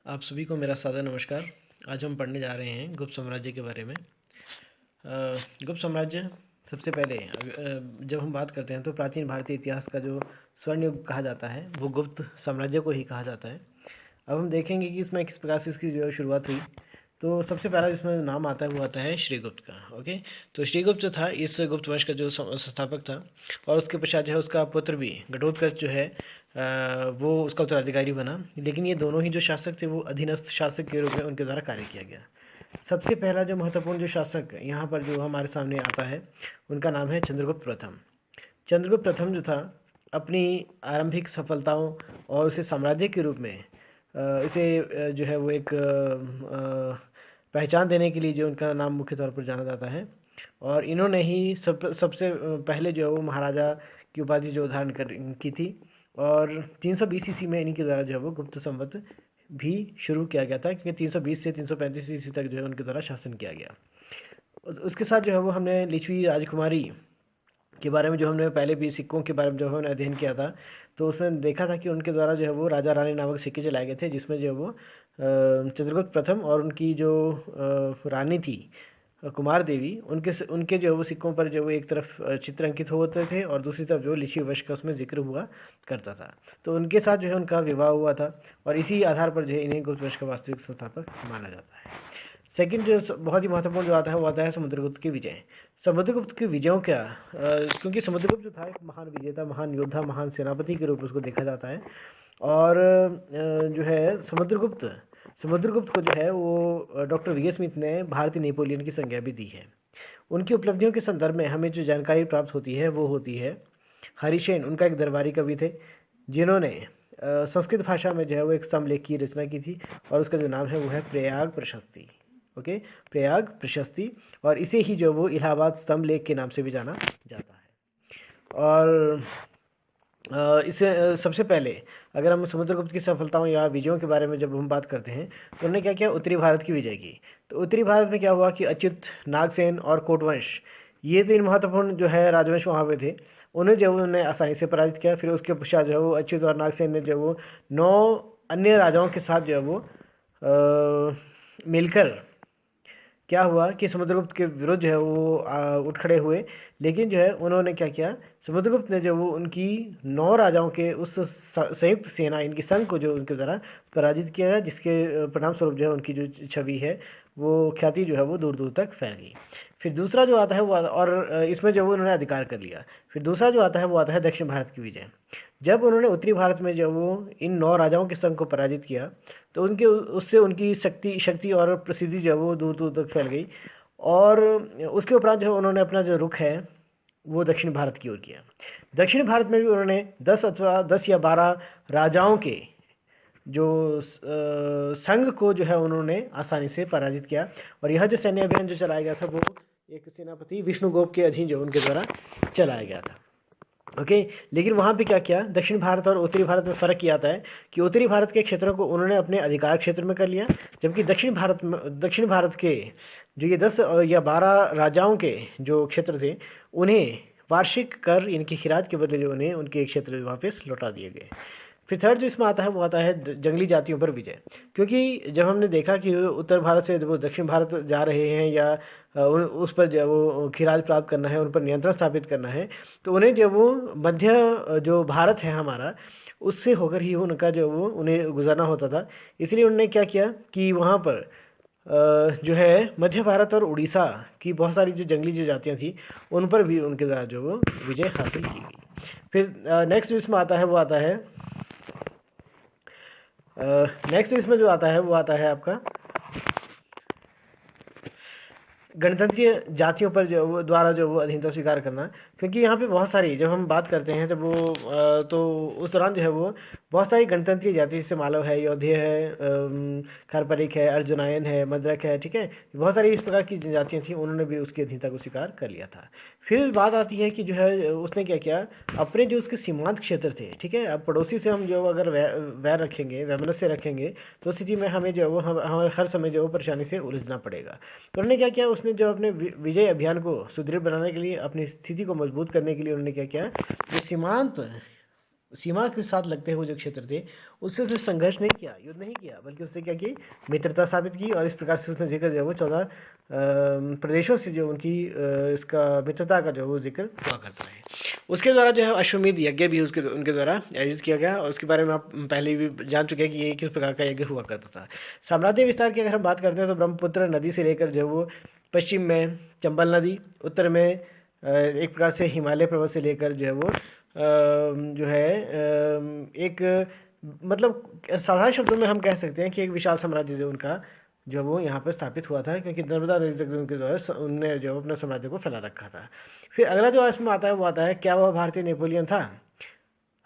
आप सभी को मेरा सादर नमस्कार। आज हम पढ़ने जा रहे हैं गुप्त साम्राज्य के बारे में। गुप्त साम्राज्य सबसे पहले जब हम बात करते हैं तो प्राचीन भारतीय इतिहास का जो स्वर्ण युग कहा जाता है वो गुप्त साम्राज्य को ही कहा जाता है। अब हम देखेंगे कि इसमें किस प्रकार से इसकी जो शुरुआत हुई। तो सबसे पहला जिसमें नाम आता है वो आता है श्रीगुप्त का। ओके, तो श्रीगुप्त जो था इस गुप्त वंश का जो संस्थापक था, और उसके पश्चात जो है उसका पुत्र भी घटोत्कच जो है वो उसका उत्तराधिकारी बना। लेकिन ये दोनों ही जो शासक थे वो अधीनस्थ शासक के रूप में उनके द्वारा कार्य किया गया। सबसे पहला जो महत्वपूर्ण जो शासक यहाँ पर जो हमारे सामने आता है उनका नाम है चंद्रगुप्त प्रथम। चंद्रगुप्त प्रथम जो था अपनी आरंभिक सफलताओं और उसे साम्राज्य के रूप में इसे जो है वो एक पहचान देने के लिए जो उनका नाम मुख्य तौर पर जाना जाता है। और इन्होंने ही सबसे पहले जो है वो महाराजा की उपाधि जो धारण की थी। और 320 ईस्वी में इनके द्वारा जो है वो गुप्त संवत भी शुरू किया गया था, क्योंकि 320 से 335 ईस्वी तक जो है उनके द्वारा शासन किया गया। उसके साथ जो है वो हमने लिच्छवी राजकुमारी के बारे में जो हमने पहले भी सिक्कों के बारे में जो हमने अध्ययन किया था, तो उसमें देखा था कि उनके द्वारा जो है वो राजा रानी नामक सिक्के चलाए गए थे, जिसमें जो है वो चंद्रगुप्त प्रथम और उनकी जो रानी थी कुमार देवी, उनके जो है वो सिक्कों पर जो वो एक तरफ चित्र अंकित होते थे और दूसरी तरफ जो लिच्छवी वर्ष का उसमें जिक्र हुआ करता था। तो उनके साथ जो है उनका विवाह हुआ था और इसी आधार पर जो है इन्हें गुप्त वंश का वास्तविक संस्थापक माना जाता है। सेकंड जो बहुत ही महत्वपूर्ण जो आता है वो आता है समुद्रगुप्त की विजय। समुद्रगुप्त की विजयों क्या, क्योंकि समुद्रगुप्त जो था एक महान विजेता, महान योद्धा, महान सेनापति के रूप में उसको देखा जाता है। और जो है समुद्रगुप्त को जो है वो डॉक्टर वी स्मिथ ने भारतीय नेपोलियन की संज्ञा भी दी है। उनकी उपलब्धियों के संदर्भ में हमें जो जानकारी प्राप्त होती है वो होती है हरिसेन, उनका एक दरबारी कवि थे, जिन्होंने संस्कृत भाषा में जो है वो एक स्तंभलेख की रचना की थी और उसका जो नाम है वो है प्रयाग प्रशस्ति। ओके, प्रयाग प्रशस्ति, और इसे ही जो वो इलाहाबाद स्तंभलेख के नाम से भी जाना जाता है। और इससे सबसे पहले अगर हम समुद्रगुप्त की सफलताओं या विजयों के बारे में जब हम बात करते हैं तो उन्होंने क्या किया, उत्तरी भारत की विजय की। तो उत्तरी भारत में क्या हुआ कि अच्युत, नागसेन और कोटवंश, ये तीन महत्वपूर्ण जो है राजवंश वहाँ पे थे, उन्हें जो उन्होंने आसानी से पराजित किया। फिर उसके पश्चात जो है वो अच्युत और नागसेन ने जो वो 9 अन्य राजाओं के साथ जो है वो मिलकर क्या हुआ कि समुद्रगुप्त के विरुद्ध जो है वो उठ खड़े हुए। लेकिन जो है उन्होंने क्या किया, समुद्रगुप्त ने जो वो उनकी 9 राजाओं के उस संयुक्त सेना, इनकी संघ को जो उनके द्वारा पराजित किया गया, जिसके परिणाम स्वरूप जो है उनकी जो छवि है वो ख्याति जो है वो दूर दूर तक फैल गई। फिर दूसरा जो आता है वो, और इसमें जो वो उन्होंने अधिकार कर लिया। फिर दूसरा जो आता है वो आता है दक्षिण भारत की विजय। जब उन्होंने उत्तरी भारत में जो वो इन 9 राजाओं के संघ को पराजित किया तो उससे उनकी शक्ति और प्रसिद्धि जो है वो दूर दूर तक फैल गई। और उसके उपरांत जो उन्होंने अपना जो रुख है वो दक्षिण भारत की ओर किया। दक्षिण भारत में भी उन्होंने 10 या 12 राजाओं के जो संघ को जो है उन्होंने आसानी से पराजित किया। और यह जो सैन्य अभियान जो चलाया गया था वो एक सेनापति विष्णुगुप्त के अधीन जो उनके द्वारा चलाया गया था। ओके, लेकिन वहाँ पे क्या किया, दक्षिण भारत और उत्तरी भारत में फ़र्क ये आता है कि उत्तरी भारत के क्षेत्रों को उन्होंने अपने अधिकार क्षेत्र में कर लिया, जबकि दक्षिण भारत के जो ये 10 या 12 राजाओं के जो क्षेत्र थे उन्हें वार्षिक कर यानी कि खिराज के बदले जो उन्हें उनके क्षेत्र वापस लौटा दिए गए। फिर थर्ड जो इसमें आता है वो आता है जंगली जातियों पर विजय। क्योंकि जब हमने देखा कि उत्तर भारत से वो दक्षिण भारत जा रहे हैं या उस पर जो वो खिराज प्राप्त करना है, उन पर नियंत्रण स्थापित करना है, तो उन्हें जो वो मध्य जो भारत है हमारा, उससे होकर ही उनका जो वो उन्हें गुजरना होता था। इसलिए उन्होंने क्या किया कि वहाँ पर जो है मध्य भारत और उड़ीसा की बहुत सारी जो जंगली जो जातियाँ थी उन पर भी उनके द्वारा जो वो विजय हासिल की गई। फिर नेक्स्ट जो इसमें आता है वो आता है नेक्स्ट इसमें जो आता है वो आता है आपका गणतंत्रीय जातियों पर जो वो द्वारा जो वो अधीनता स्वीकार करना। क्योंकि यहाँ पे बहुत सारी जब हम बात करते हैं जब वो तो उस दौरान जो है वो बहुत सारी गणतंत्रीय जाति, जैसे मालव है, यौधेय है, खारपरिक है, अर्जुनायन है, मद्रक है, ठीक है, बहुत सारी इस प्रकार की जनजातियाँ थी, उन्होंने भी उसकी अधीनता को स्वीकार कर लिया था। फिर बात आती है कि जो है उसने क्या किया, अपने जो उसके सीमांत क्षेत्र थे, ठीक है, अब पड़ोसी से हम जो अगर वैर रखेंगे, वैमनस्य रखेंगे, तो स्थिति में हमें जो वो हमें हर समय जो परेशानी से उलझना पड़ेगा। तो उन्होंने क्या किया, उसने जो अपने विजय अभियान को सुदृढ़ बनाने के लिए, अपनी स्थिति को मजबूत करने के लिए उन्होंने क्या किया, जो सीमांत सीमा के साथ लगते हुए जो क्षेत्र थे उससे उसने संघर्ष नहीं किया, युद्ध नहीं किया, बल्कि उसने क्या की, मित्रता स्थापित की। और इस प्रकार से उसने जिक्र जो है वो 14 प्रदेशों से जो उनकी इसका मित्रता का जो है वो जिक्र हुआ करता है। उसके द्वारा जो है अश्वमेध यज्ञ भी उसके उनके द्वारा आयोजित किया गया, और उसके बारे में आप पहले भी जान चुके हैं कि ये किस प्रकार का यज्ञ हुआ करता था। साम्राज्य विस्तार की अगर हम बात करते हैं तो ब्रह्मपुत्र नदी से लेकर जो है वो पश्चिम में चंबल नदी, उत्तर में एक प्रकार से हिमालय पर्वत से लेकर जो है वो जो है एक मतलब साधारण शब्दों में हम कह सकते हैं कि एक विशाल साम्राज्य जो उनका जो वो यहाँ पर स्थापित हुआ था, क्योंकि नर्मदा नदी तक उनके द्वारा उनने जो अपने साम्राज्य को फैला रखा था। फिर अगला जो इसमें आता है वो आता है, क्या वह भारतीय नेपोलियन था?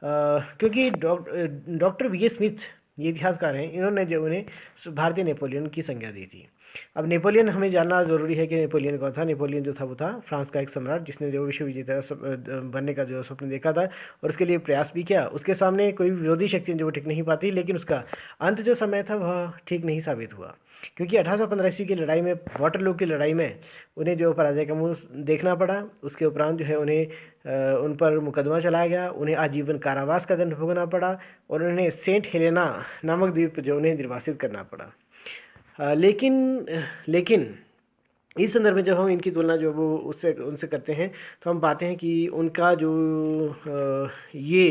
क्योंकि डॉक्टर वी ए स्मिथ ये इतिहासकार हैं, इन्होंने जो उन्हें भारतीय नेपोलियन की संज्ञा दी थी। अब नेपोलियन हमें जानना ज़रूरी है कि नेपोलियन कौन था। नेपोलियन जो था वो था फ्रांस का एक सम्राट, जिसने जो विश्व विजेता बनने का जो स्वप्न देखा था और उसके लिए प्रयास भी किया। उसके सामने कोई विरोधी शक्ति जो वो टिक नहीं पाती, लेकिन उसका अंत जो समय था वह ठीक नहीं साबित हुआ, क्योंकि 1815 ईस्वी की लड़ाई में, वाटरलू की लड़ाई में उन्हें जो पराजय का मुंह देखना पड़ा। उसके उपरांत जो है उन्हें उन पर मुकदमा चलाया गया, उन्हें आजीवन कारावास का दंड भोगना पड़ा और उन्हें सेंट हेलेना नामक द्वीप जो उन्हें निर्वासित करना पड़ा। लेकिन इस संदर्भ में जब हम इनकी तुलना जो वो उससे उनसे करते हैं तो हम पाते हैं कि उनका जो ये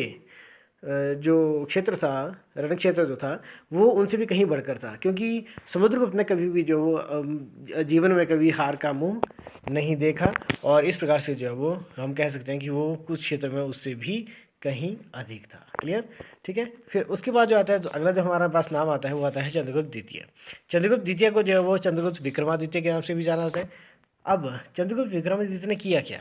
जो क्षेत्र था, रण क्षेत्र जो था, वो उनसे भी कहीं बढ़कर था, क्योंकि समुद्रगुप्त ने कभी भी जो जीवन में कभी हार का मुंह नहीं देखा, और इस प्रकार से जो है वो हम कह सकते हैं कि वो कुछ क्षेत्र में उससे भी कहीं अधिक था। क्लियर? ठीक है। फिर उसके बाद जो आता है तो अगला जो हमारे पास नाम आता है वो आता है चंद्रगुप्त द्वितीय। चंद्रगुप्त द्वितीय को जो है वो चंद्रगुप्त विक्रमादित्य के नाम से भी जाना जाता है। अब चंद्रगुप्त विक्रमादित्य ने किया क्या?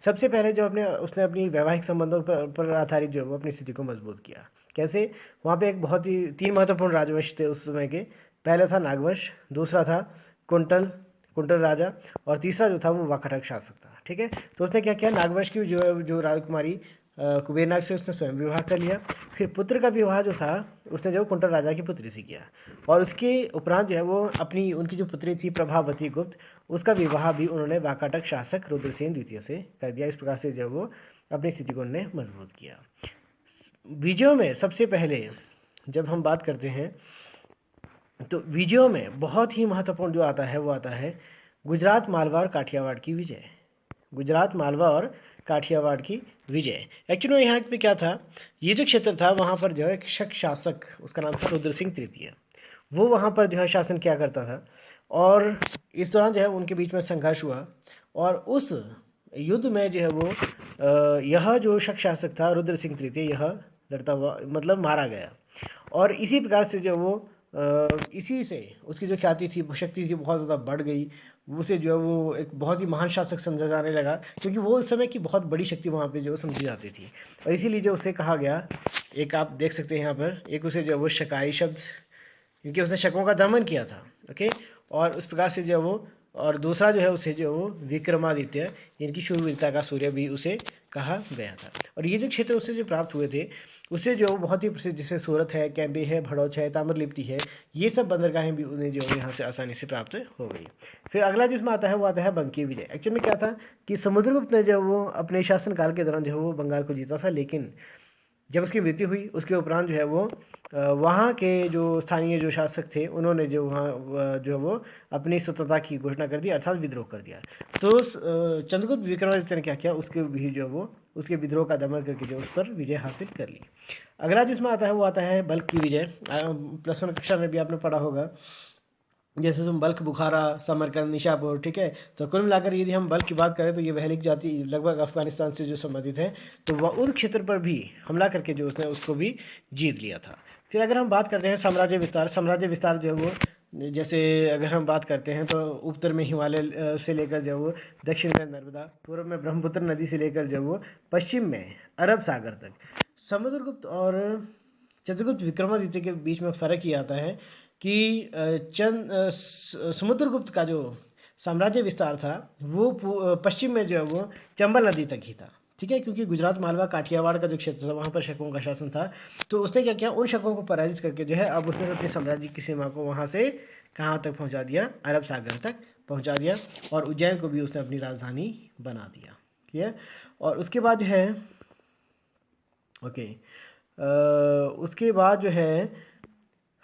सबसे पहले जो उसने अपनी वैवाहिक संबंधों पर आधारित जो है वो अपनी स्थिति को मजबूत किया। कैसे? वहाँ पे एक बहुत ही 3 महत्वपूर्ण राजवंश थे उस समय के। पहला था नागवंश, दूसरा था कुंटल राजा, और तीसरा जो था वो वाकाटक शासक था। ठीक है। तो उसने क्या किया, नागवंश की जो राजकुमारी कुबेरनाग से उसने स्वयं विवाह कर लिया। फिर पुत्र का विवाह जो था उसने जो कुंटल राजा की पुत्री से किया, और उसके उपरांत जो है वो उनकी जो पुत्री थी प्रभावती गुप्त, उसका विवाह भी उन्होंने वाकाटक शासक रुद्रसेन द्वितीय से कर दिया। इस प्रकार से जो वो अपनी स्थिति को उन्होंने मजबूत किया। विजयों में सबसे पहले जब हम बात करते हैं तो विजयों में बहुत ही महत्वपूर्ण जो आता है वो आता है गुजरात, मालवा और काठियावाड़ की विजय। गुजरात, मालवा और काठियावाड़ की विजय। एक्चुअली में यहाँ पे क्या था, ये जो क्षेत्र था वहाँ पर जो है एक शक शासक, उसका नाम था रुद्र सिंह तृतीय, वो वहाँ पर जो है शासन किया करता था, और इस दौरान जो है उनके बीच में संघर्ष हुआ, और उस युद्ध में जो है वो यह जो शक शासक था रुद्र सिंह तृतीय, यह लड़ता हुआ मतलब मारा गया। और इसी प्रकार से जो वो इसी से उसकी जो ख्याति थी, शक्ति थी, बहुत ज़्यादा बढ़ गई। उसे जो है वो एक बहुत ही महान शासक समझा जाने लगा, क्योंकि वो उस समय की बहुत बड़ी शक्ति वहाँ पे जो समझी जाती थी। और इसीलिए जो उसे कहा गया, एक आप देख सकते हैं यहाँ पर, एक उसे जो है वो शकाई शब्द, क्योंकि उसने शकों का दमन किया था। ओके। और उस प्रकार से जो वो, और दूसरा जो है उसे जो वो विक्रमादित्य, इनकी शूरवीरता का सूर्य भी उसे कहा गया था। और ये जो क्षेत्र उससे जो प्राप्त हुए थे उससे जो बहुत ही प्रसिद्ध, जैसे सूरत है, कैम्बे है, भड़ौच है, ताम्रलिप्ति है, ये सब बंदरगाहें भी उन्हें जो यहाँ से आसानी से प्राप्त हो गई। फिर अगला जिसमें आता है वो आता है बंकी विजय। एक्चुअली में क्या था कि समुद्रगुप्त ने जो वो अपने शासनकाल के दौरान जो है वो बंगाल को जीता था, लेकिन जब उसकी मृत्यु हुई उसके उपरांत जो है वो वहाँ के जो स्थानीय जो शासक थे उन्होंने जो वहाँ जो है वो अपनी स्वतंत्रता की घोषणा कर दी, अर्थात विद्रोह कर दिया। तो चंद्रगुप्त विक्रमादित्य ने क्या किया, उसके भी जो वो उसके विद्रोह का दमन करके जो उस पर विजय हासिल कर ली। अगला जिसमें आता है वो आता है बल्क की विजय। +1 कक्षा में भी आपने पढ़ा होगा, जैसे तुम बल्ख, बुखारा, समरकंद, निशापुर। ठीक है। तो कुल मिलाकर यदि हम बल्ख की बात करें तो ये वहलिक जाति लगभग अफगानिस्तान से जो संबंधित है, तो वह उन क्षेत्र पर भी हमला करके जो उसने उसको भी जीत लिया था। फिर अगर हम बात करते हैं साम्राज्य विस्तार जो है वो, जैसे अगर हम बात करते हैं तो उत्तर में हिमालय से लेकर जो वो दक्षिण में नर्मदा, पूर्व में ब्रह्मपुत्र नदी से लेकर जो वो पश्चिम में अरब सागर तक। समुद्रगुप्त और चंद्रगुप्त विक्रमादित्य के बीच में फ़र्क ये आता है कि समुद्रगुप्त का जो साम्राज्य विस्तार था वो पश्चिम में जो है वो चंबल नदी तक ही था। ठीक है। क्योंकि गुजरात, मालवा, काठियावाड़ का जो क्षेत्र था वहाँ पर शकों का शासन था, तो उसने क्या किया, उन शकों को पराजित करके जो है अब उसने अपने साम्राज्य की सीमा को वहाँ से कहाँ तक पहुँचा दिया, अरब सागर तक पहुँचा दिया, और उज्जैन को भी उसने अपनी राजधानी बना दिया। ठीक है। और उसके बाद जो है ओके। उसके बाद जो है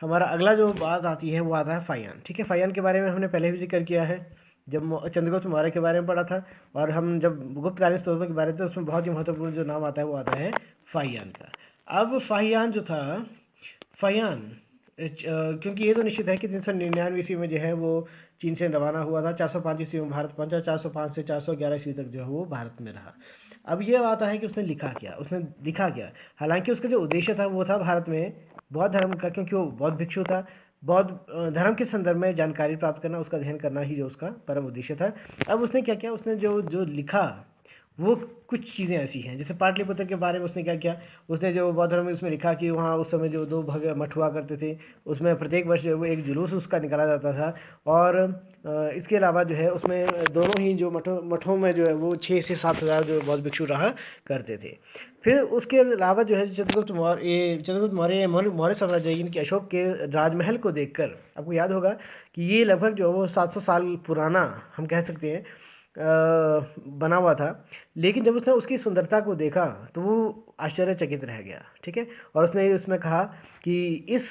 हमारा अगला जो बात आती है वो आता है फाहियान। ठीक है, फाहियान के बारे में हमने पहले भी जिक्र किया है जब चंद्रगुप्त मौर्य के बारे में पढ़ा था। और हम जब गुप्तकालीन स्रोतों के बारे में, तो उसमें बहुत ही महत्वपूर्ण जो नाम आता है वो आता है फाहियान का। अब फाहियान जो था, फाहियान क्योंकि ये तो निश्चित है कि 399 ईस्वी में जो है वो चीन से रवाना हुआ था, 405 ईस्वी में भारत पहुंचा, 405 से 411 ईस्वी तक जो है वो भारत में रहा। अब ये बात है कि उसने लिखा क्या। हालांकि उसका जो उद्देश्य था वो था भारत में बौद्ध धर्म का, क्योंकि वो बौद्ध भिक्षु था। बौद्ध धर्म के संदर्भ में जानकारी प्राप्त करना, उसका अध्ययन करना ही जो उसका परम उद्देश्य था। अब उसने क्या किया, उसने जो जो लिखा वो कुछ चीज़ें ऐसी हैं, जैसे पाटलिपुत्र के बारे में उसने क्या किया, उसने जो बौद्ध धर्म में उसमें लिखा कि वहाँ उस समय जो दो भव्य मठ हुआ करते थे, उसमें प्रत्येक वर्ष जो है वो एक जुलूस उसका निकाला जाता था। और इसके अलावा जो है उसमें दोनों ही जो मठों में जो है वो 6 से 7 हज़ार जो बौद्ध भिक्षु रहा करते थे। फिर उसके अलावा जो है चंद्रगुप्त मौर्य साम्राज्य, इनके अशोक के राजमहल को देखकर आपको याद होगा कि ये लगभग जो है वो 700 साल पुराना हम कह सकते हैं बना हुआ था। लेकिन जब उसने उसकी सुंदरता को देखा तो वो आश्चर्यचकित रह गया। ठीक है, और उसने उसमें कहा कि इस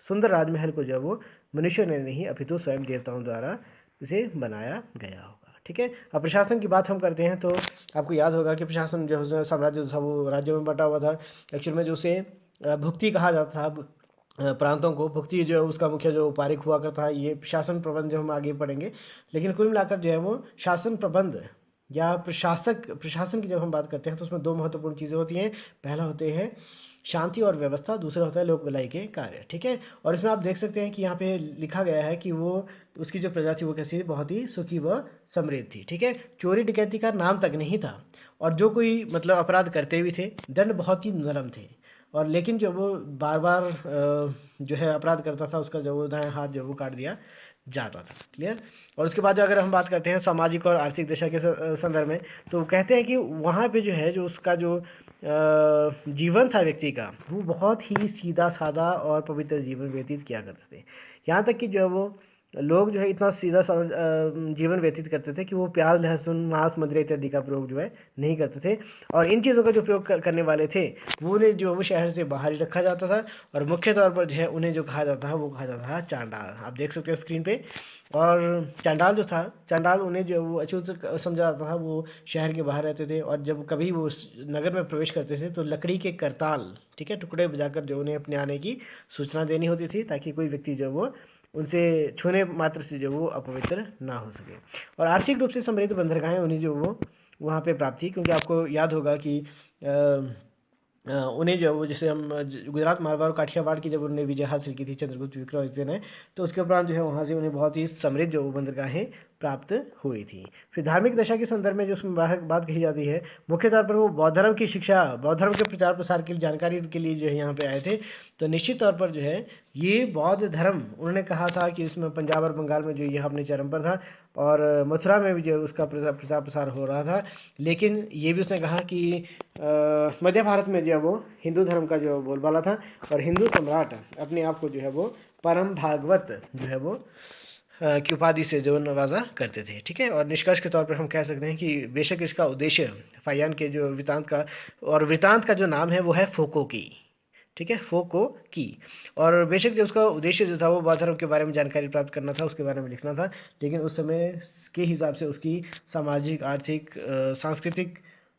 सुंदर राजमहल को जो है वो मनुष्य ने नहीं अपितु स्वयं देवताओं द्वारा इसे बनाया गया होगा। ठीक है, अब प्रशासन की बात हम करते हैं तो आपको याद होगा कि प्रशासन जो साम्राज्य था वो राज्यों में बटा हुआ था। एक्चुअल में जो उसे भुक्ति कहा जाता था, प्रांतों को भुक्ति जो है उसका मुख्य जो उपारिक हुआ करता है। ये शासन प्रबंध जो हम आगे पढ़ेंगे, लेकिन कुल मिलाकर जो है वो शासन प्रबंध या प्रशासन की जब हम बात करते हैं तो उसमें दो महत्वपूर्ण चीज़ें होती हैं। पहला होते हैं शांति और व्यवस्था, दूसरा होता है लोक भलाई के कार्य। ठीक है, और इसमें आप देख सकते हैं कि यहाँ पे लिखा गया है कि वो उसकी जो प्रजा थी वो कैसी, बहुत ही सुखी व समृद्ध थी। ठीक है, चोरी डकैती का नाम तक नहीं था, और जो कोई मतलब अपराध करते भी थे दंड बहुत ही नरम थे। और लेकिन जो वो बार बार जो है अपराध करता था उसका जो वो दाएं हाथ जो वो काट दिया जाता था। क्लियर। और उसके बाद जो अगर हम बात करते हैं सामाजिक और आर्थिक दशा के संदर्भ में, तो कहते हैं कि वहाँ पे जो है जो उसका जो जीवन था व्यक्ति का, वो बहुत ही सीधा साधा और पवित्र जीवन व्यतीत किया करते थे। यहाँ तक कि जो वो लोग जो है इतना सीधा साधा जीवन व्यतीत करते थे कि वो प्याज लहसुन मांस मदिरा इत्यादि का प्रयोग जो है नहीं करते थे। और इन चीज़ों का जो प्रयोग करने वाले थे वो उन्हें जो वो शहर से बाहर ही रखा जाता था। और मुख्य तौर पर जो है उन्हें जो कहा जाता है वो कहा जाता था चांडाल। आप देख सकते हैं स्क्रीन पे। और चांडाल जो था, चांडाल उन्हें जो वो अछूत समझा जाता था, वो शहर के बाहर रहते थे। और जब कभी वो नगर में प्रवेश करते थे तो लकड़ी के करताल, ठीक है, टुकड़े बजाकर जो उन्हें अपने आने की सूचना देनी होती थी, ताकि कोई व्यक्ति जो वो उनसे छूने मात्र से जो वो अपवित्र ना हो सके। और आर्थिक रूप से समृद्ध बंदरगाहें उन्हें जो वो वहाँ पे प्राप्त थी, क्योंकि आपको याद होगा कि उन्हें जो वो जैसे हम गुजरात मारवाड़ और काठियावाड़ की जब उन्होंने विजय हासिल की थी चंद्रगुप्त विक्रमादित्य ने, तो उसके उपरांत जो है वहाँ से उन्हें बहुत ही समृद्ध जो बंदरगाहें प्राप्त हुई थी। फिर धार्मिक दशा के संदर्भ में जो उसमें बात कही जाती है, मुख्य तौर पर वो बौद्ध धर्म की शिक्षा, बौद्ध धर्म के प्रचार प्रसार की जानकारी के लिए जो है यहाँ पे आए थे। तो निश्चित तौर पर जो है ये बौद्ध धर्म, उन्होंने कहा था कि इसमें पंजाब और बंगाल में जो ये अपने चरम पर था, और मथुरा में भी जो उसका प्रचार प्रसार हो रहा था। लेकिन ये भी उसने कहा कि मध्य भारत में जो है वो हिंदू धर्म का जो बोलबाला था, और हिंदू सम्राट अपने आप को जो है वो परम भागवत जो है वो की उपाधि से जो नवाजा करते थे। ठीक है, और निष्कर्ष के तौर पर हम कह सकते हैं कि बेशक इसका उद्देश्य फाहियान के जो वृतांत का, और वृतांत का जो नाम है वो है फोको की। ठीक है, फोको की। और बेशक जो उसका उद्देश्य जो था वो बौद्ध धर्म के बारे में जानकारी प्राप्त करना था, उसके बारे में लिखना था। लेकिन उस समय के हिसाब से उसकी सामाजिक, आर्थिक, सांस्कृतिक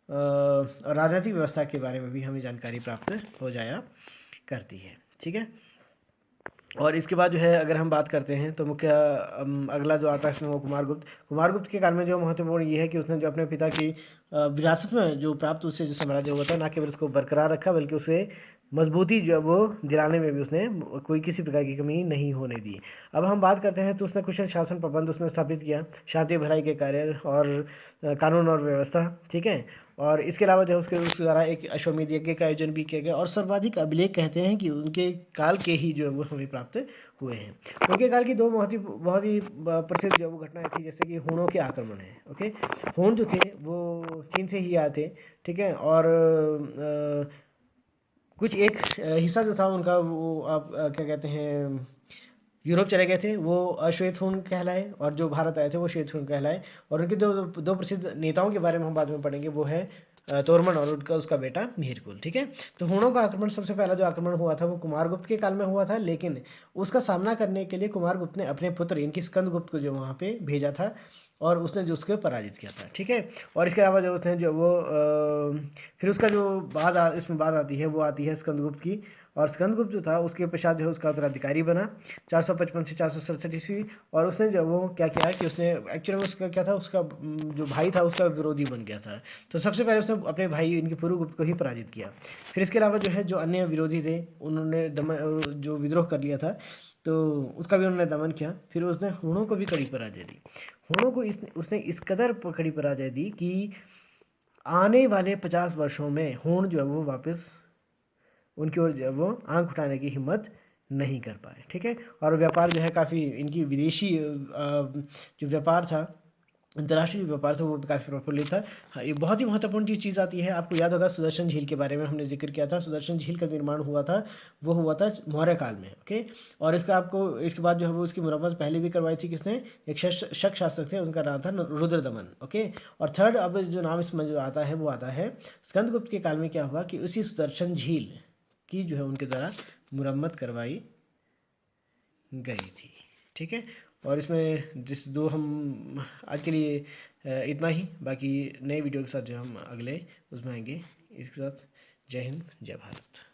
और राजनीतिक व्यवस्था के बारे में भी हमें जानकारी प्राप्त हो जाया करती है। ठीक है, और इसके बाद जो है अगर हम बात करते हैं तो मुख्य अगला जो आता है इसमें वो कुमारगुप्त के काल में जो महत्वपूर्ण ये है कि उसने जो अपने पिता की विरासत में जो प्राप्त उससे जो साम्राज्य हुआ था, ना केवल उसको बरकरार रखा बल्कि उसे मजबूती जो है वो दिलाने में भी उसने कोई किसी प्रकार की कमी नहीं होने दी। अब हम बात करते हैं तो उसने कुशल शासन प्रबंध उसने स्थापित किया, शांति भलाई के कार्य और कानून और व्यवस्था। ठीक है, और इसके अलावा जो है उसके द्वारा एक अश्वमेध यज्ञ का आयोजन भी किया गया। और सर्वाधिक अभिलेख कहते हैं कि उनके काल के ही जो है वो हमें प्राप्त हुए हैं। उनके काल की दो बहुत ही प्रसिद्ध जो वो घटनाएं थी, जैसे कि हूणों के आक्रमण है। ओके, हूण जो थे वो चीन से ही आए थे। ठीक है, और कुछ एक हिस्सा जो था उनका वो आप क्या कहते हैं यूरोप चले गए थे, वो अश्वेत हूण कहलाए, और जो भारत आए थे वो श्वेत हूण कहलाए। और उनके दो प्रसिद्ध नेताओं के बारे में हम बाद में पढ़ेंगे, वो है तोरमन और उनका उसका बेटा मिहिरकुल। ठीक है, तो हुणों का आक्रमण, सबसे पहला जो आक्रमण हुआ था वो कुमारगुप्त के काल में हुआ था, लेकिन उसका सामना करने के लिए कुमारगुप्त ने अपने पुत्र इनकी स्कंदगुप्त को जो वहाँ पे भेजा था और उसने जो उसको पराजित किया था। ठीक है, और इसके अलावा जो उसने जो वो फिर उसका जो इसमें बात आती है वो आती है स्कंदगुप्त की। और स्कंदगुप्त जो था उसके पश्चात जो है उसका उत्तराधिकारी बना 455 से 467 ईस्वी। और उसने जो वो क्या किया कि उसने एक्चुअली में उसका क्या था, उसका जो भाई था उसका विरोधी बन गया था। तो सबसे पहले उसने अपने भाई इनके पुरुगुप्त को ही पराजित किया। फिर इसके अलावा जो है जो अन्य विरोधी थे उन्होंने जो विद्रोह कर लिया था तो उसका भी उन्होंने दमन किया। फिर उसने हुणों को भी कड़ी पराजय दी। हुणों को उसने इस कदर कड़ी पराजय दी कि आने वाले 50 वर्षों में हुण जो है वो वापस उनकी ओर जो है वो आंख उठाने की हिम्मत नहीं कर पाए। ठीक है, और व्यापार जो है काफ़ी इनकी विदेशी जो व्यापार था, अंतर्राष्ट्रीय व्यापार था वो काफ़ी प्रफुल्लित था। हाँ, ये बहुत ही महत्वपूर्ण चीज़ आती है, आपको याद होगा सुदर्शन झील के बारे में हमने जिक्र किया था। सुदर्शन झील का निर्माण हुआ था, वो हुआ था मौर्य काल में। ओके, और इसका आपको इसके बाद जो है वो उसकी मुरम्मत पहले भी करवाई थी किसने, एक शक शासक थे, उनका नाम था रुद्रदमन। ओके, और थर्ड अब जो नाम इसमें जो आता है वो आता है स्कंदगुप्त के काल में। क्या हुआ कि उसी सुदर्शन झील की जो है उनके द्वारा मुरम्मत करवाई गई थी। ठीक है, और इसमें जिस दो हम आज के लिए इतना ही, बाकी नए वीडियो के साथ जो हम अगले उसमें आएंगे। इसके साथ जय हिंद, जय भारत।